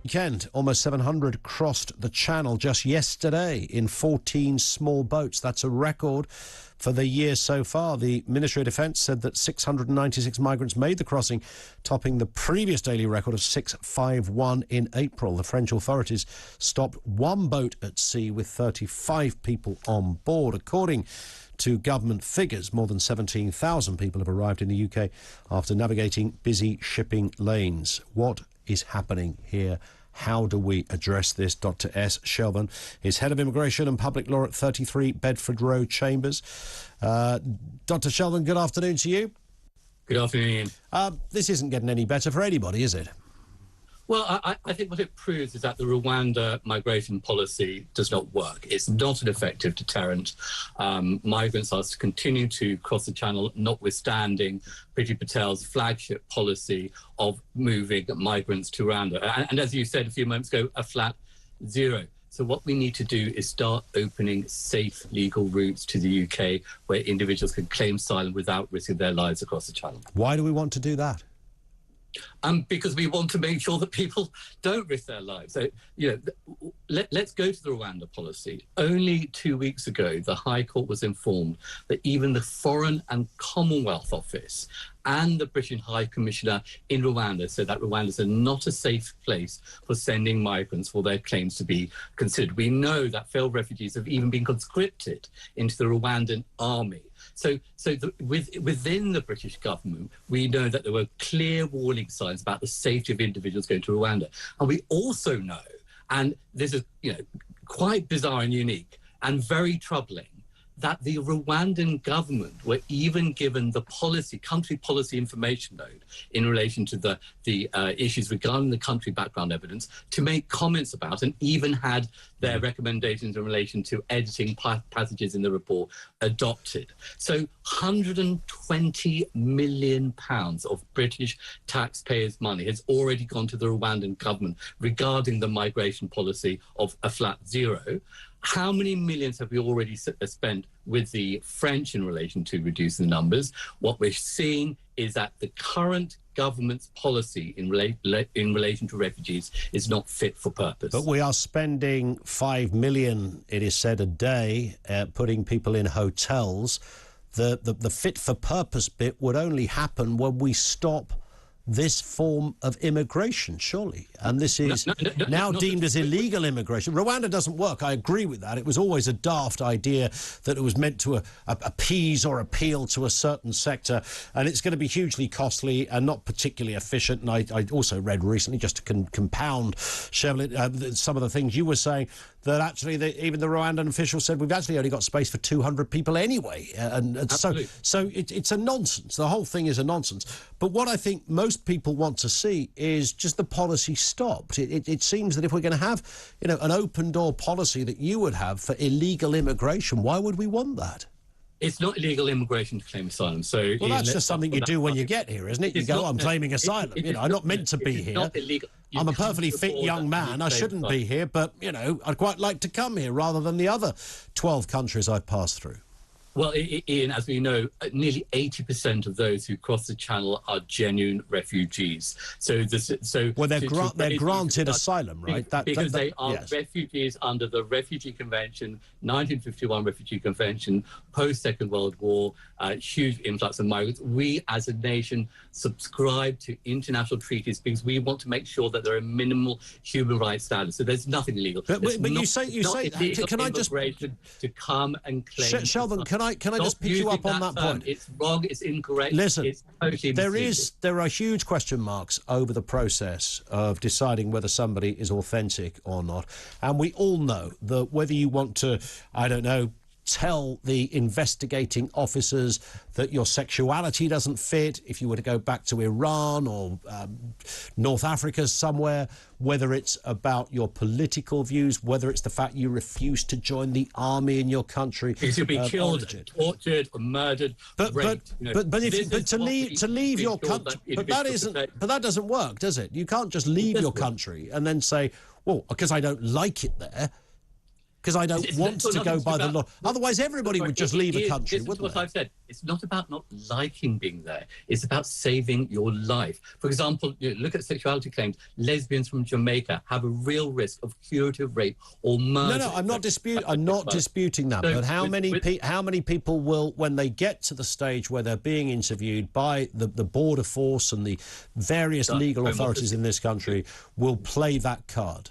Weekend, almost 700 crossed the channel just yesterday in 14 small boats. That's a record for the year so far. The Ministry of Defence said that 696 migrants made the crossing, topping the previous daily record of 651 in April. The French authorities stopped one boat at sea with 35 people on board. According to government figures, more than 17,000 people have arrived in the UK after navigating busy shipping lanes. What is happening here? How do we address this? Dr S Chelvan is Head of Immigration and Public Law at 33 Bedford Road Chambers. Dr Chelvan, good afternoon to you. Good afternoon, Ian. This isn't getting any better for anybody, is it? Well, I think what it proves is that the Rwanda migration policy does not work. It's not an effective deterrent. Migrants are to continue to cross the channel, notwithstanding Priti Patel's flagship policy of moving migrants to Rwanda. And as you said a few moments ago, a flat zero. So what we need to do is start opening safe legal routes to the UK where individuals can claim asylum without risking their lives across the channel. Why do we want to do that? Because we want to make sure that people don't risk their lives. So, let's go to the Rwanda policy. Only 2 weeks ago, the High Court was informed that even the Foreign and Commonwealth Office and the British High Commissioner in Rwanda said that Rwanda is not a safe place for sending migrants for their claims to be considered. We know that failed refugees have even been conscripted into the Rwandan army. So within the British government, we know that there were clear warning signs about the safety of individuals going to Rwanda. And we also know, and this is quite bizarre and unique and very troubling, that the Rwandan government were even given the country policy information note in relation to the issues regarding the country background evidence to make comments about, and even had their recommendations in relation to editing passages in the report adopted. So £120 million of British taxpayers' money has already gone to the Rwandan government regarding the migration policy of a flat zero. How many millions have we already spent with the French in relation to reducing the numbers? What we're seeing is that the current government's policy in relation to refugees is not fit for purpose. But we are spending $5 million, it is said, a day putting people in hotels. The fit for purpose bit would only happen when we stop this form of immigration, surely. And this is now deemed as illegal immigration. Rwanda doesn't work. I agree with that. It was always a daft idea that it was meant to appease or appeal to a certain sector. And it's going to be hugely costly and not particularly efficient. And I also read recently, just to compound Chevrolet, some of the things you were saying, that actually even the Rwandan officials said we've actually only got space for 200 people anyway. And so it's a nonsense. The whole thing is a nonsense. But what I think most people want to see is just the policy stopped. It seems that if we're going to have, an open door policy that you would have for illegal immigration, why would we want that? It's not illegal immigration to claim asylum. So, well, that's just something you do when you get here, isn't it? You go, I'm claiming asylum. I'm not meant to be here. I'm a perfectly fit young man. I shouldn't be here, but, I'd quite like to come here rather than the other 12 countries I've passed through. Well, Ian, as we know, nearly 80% of those who cross the channel are genuine refugees. They're granted asylum, right? Because they are refugees under the Refugee Convention, 1951 Refugee Convention, post-Second World War, huge influx of migrants. We, as a nation, subscribe to international treaties because we want to make sure that there are minimal human rights standards. So there's nothing illegal. But you say, can I just to come and claim? Chelvan, can I just pick you up on that point? It's wrong. It's incorrect. Listen, it's totally there are huge question marks over the process of deciding whether somebody is authentic or not, and we all know that whether you want to, tell the investigating officers that your sexuality doesn't fit, if you were to go back to Iran or North Africa somewhere, whether it's about your political views, whether it's the fact you refuse to join the army in your country. Because you'll be killed, tortured, or murdered, raped. But to leave your country, but that doesn't work, does it? You can't just leave your country and then say, well, because I don't like it there. because I don't want to go by the law. Otherwise, everybody would just leave a country, wouldn't they? What I've said. It's not about not liking being there. It's about saving your life. For example, look at sexuality claims. Lesbians from Jamaica have a real risk of curative rape or murder. No, I'm not disputing that. So but how many people will, when they get to the stage where they're being interviewed by the border force and the various legal authorities in this country, will play that card?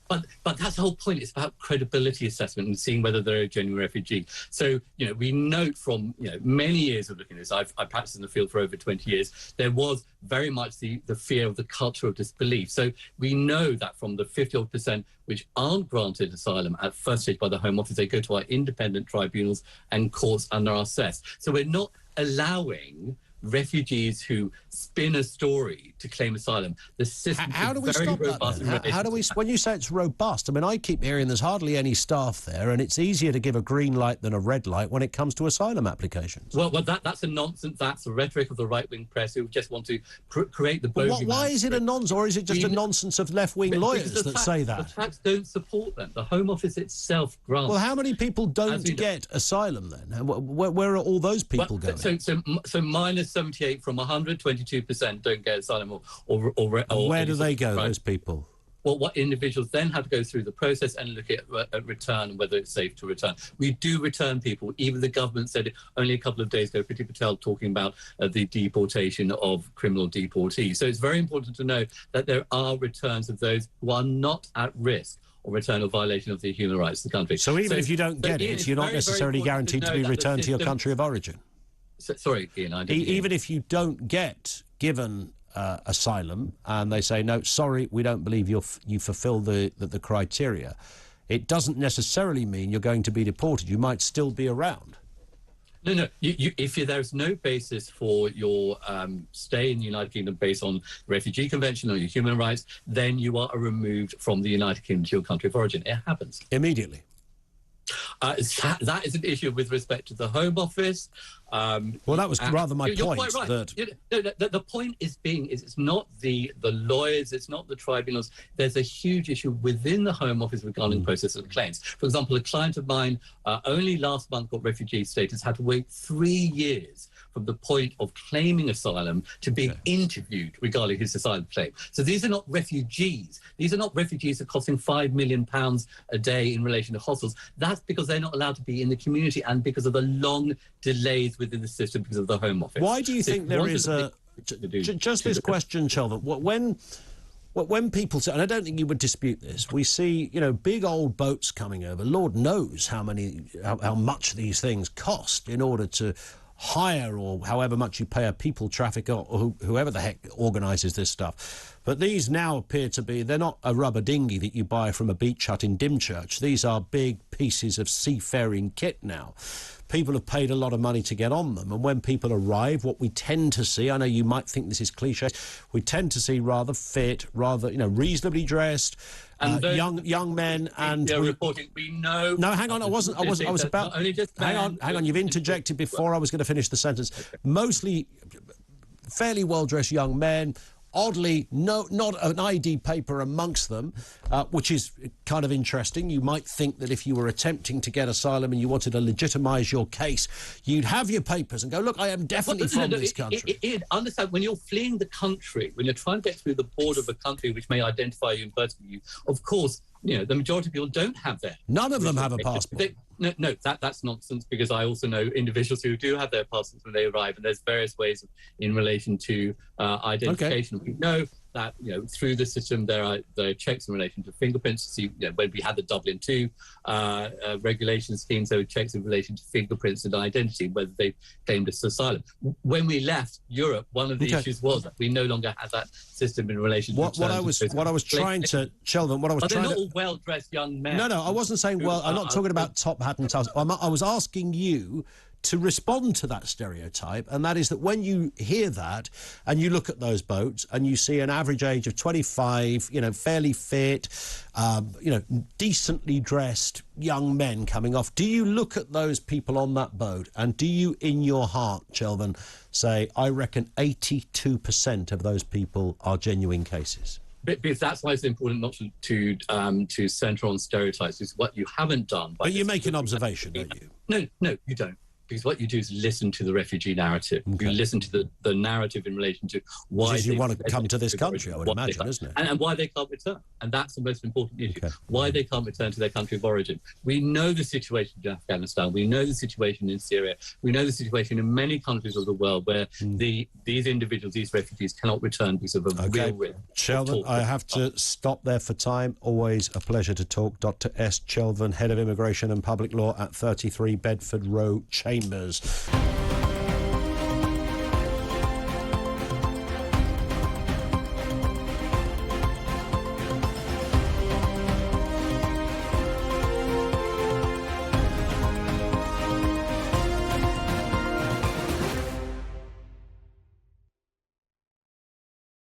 But that's the whole point. It's about credibility assessment and seeing whether they're a genuine refugee. So, we note from, many years of looking at this, I've practiced in the field for over 20 years, there was very much the fear of the culture of disbelief. So we know that from the 50% which aren't granted asylum at first stage by the Home Office, they go to our independent tribunals and courts and are assessed. So we're not allowing refugees who spin a story to claim asylum. The system how do we stop that then? How do we, when you say it's robust, I mean, I keep hearing there's hardly any staff there, and it's easier to give a green light than a red light when it comes to asylum applications. Well, that's a nonsense. That's a rhetoric of the right-wing press who just want to create the bogey. Why is it a nonsense, or is it just a nonsense of left-wing lawyers that say that? The facts don't support them. The Home Office itself grants. Well, how many people don't get asylum then? Where are all those people going? So minus 78 from 100, 22% don't get asylum or where do they go, those people? Well, what individuals then have to go through the process and look at return and whether it's safe to return. We do return people. Even the government said it only a couple of days ago, Priti Patel talking about the deportation of criminal deportees. So it's very important to know that there are returns of those who are not at risk or return or violation of the human rights of the country. So even if you don't get it, you're not necessarily guaranteed to be returned to your country of origin? Sorry, Ian, I didn't even if you don't get given asylum and they say, no, sorry, we don't believe you fulfill the criteria, it doesn't necessarily mean you're going to be deported. You might still be around. No. If there's no basis for your stay in the United Kingdom based on the Refugee Convention or your human rights, then you are removed from the United Kingdom to your country of origin. It happens. Immediately. That is an issue with respect to the Home Office. Well, that was rather my point. Quite right. The point is it's not the lawyers, it's not the tribunals. There's a huge issue within the Home Office regarding process of claims. For example, a client of mine only last month got refugee status, had to wait 3 years from the point of claiming asylum to being interviewed regarding his asylum claim. So these are not refugees. These are not refugees that are costing £5 million a day in relation to hostels. That's because they're not allowed to be in the community and because of the long delays within the system because of the Home Office. Why do you think there is just this question, Chelvan? When people say, and I don't think you would dispute this, we see, big old boats coming over. Lord knows how much these things cost in order to hire, or however much you pay a people trafficker or whoever the heck organises this stuff. But these now appear to be, they're not a rubber dinghy that you buy from a beach hut in Dymchurch. These are big pieces of seafaring kit now. People have paid a lot of money to get on them. And when people arrive, what we tend to see, I know you might think this is cliche, we tend to see rather fit, rather, reasonably dressed, young men, and they're reporting. We know. No, hang on. I was about. Hang on. You've interjected before I was going to finish the sentence. Okay. Mostly fairly well-dressed young men. Oddly, not an ID paper amongst them, which is kind of interesting. You might think that if you were attempting to get asylum and you wanted to legitimise your case, you'd have your papers and go, look, I am definitely from this country. Understand, when you're fleeing the country, when you're trying to get through the border of a country which may identify you and persecute you, of course, the majority of people don't have that. None of them have a passport. No, that's nonsense, because I also know individuals who do have their passports when they arrive, and there's various ways in relation to identification. Okay. We know that through the system there are checks in relation to fingerprints. To see when we had the Dublin II regulation scheme, so checks in relation to fingerprints and identity, whether they claimed asylum. When we left Europe, one of the issues was that we no longer had that system in relation to what I was trying to, Chelvan, what I was but trying to... they're not all well-dressed young men. No, I wasn't saying, I'm not talking about top hat and tails. I was asking you to respond to that stereotype, and that is that when you hear that and you look at those boats and you see an average age of 25, fairly fit, decently dressed young men coming off, do you look at those people on that boat and do you, in your heart, Chelvan, say, I reckon 82% of those people are genuine cases? Because that's why it's important not to centre on stereotypes. Is what you haven't done. But you make an observation, don't you? No, you don't. Because what you do is listen to the refugee narrative. Okay. You listen to the narrative in relation to why you want to come to this country, I would imagine, isn't it? And why they can't return. And that's the most important issue. Okay. Why they can't return to their country of origin. We know the situation in Afghanistan. We know the situation in Syria. We know the situation in many countries of the world where these individuals, these refugees, cannot return because of a real risk. Chelvan, I have to stop there for time. Always a pleasure to talk. Dr S Chelvan, Head of Immigration and Public Law at 33 Bedford Row, Chambers.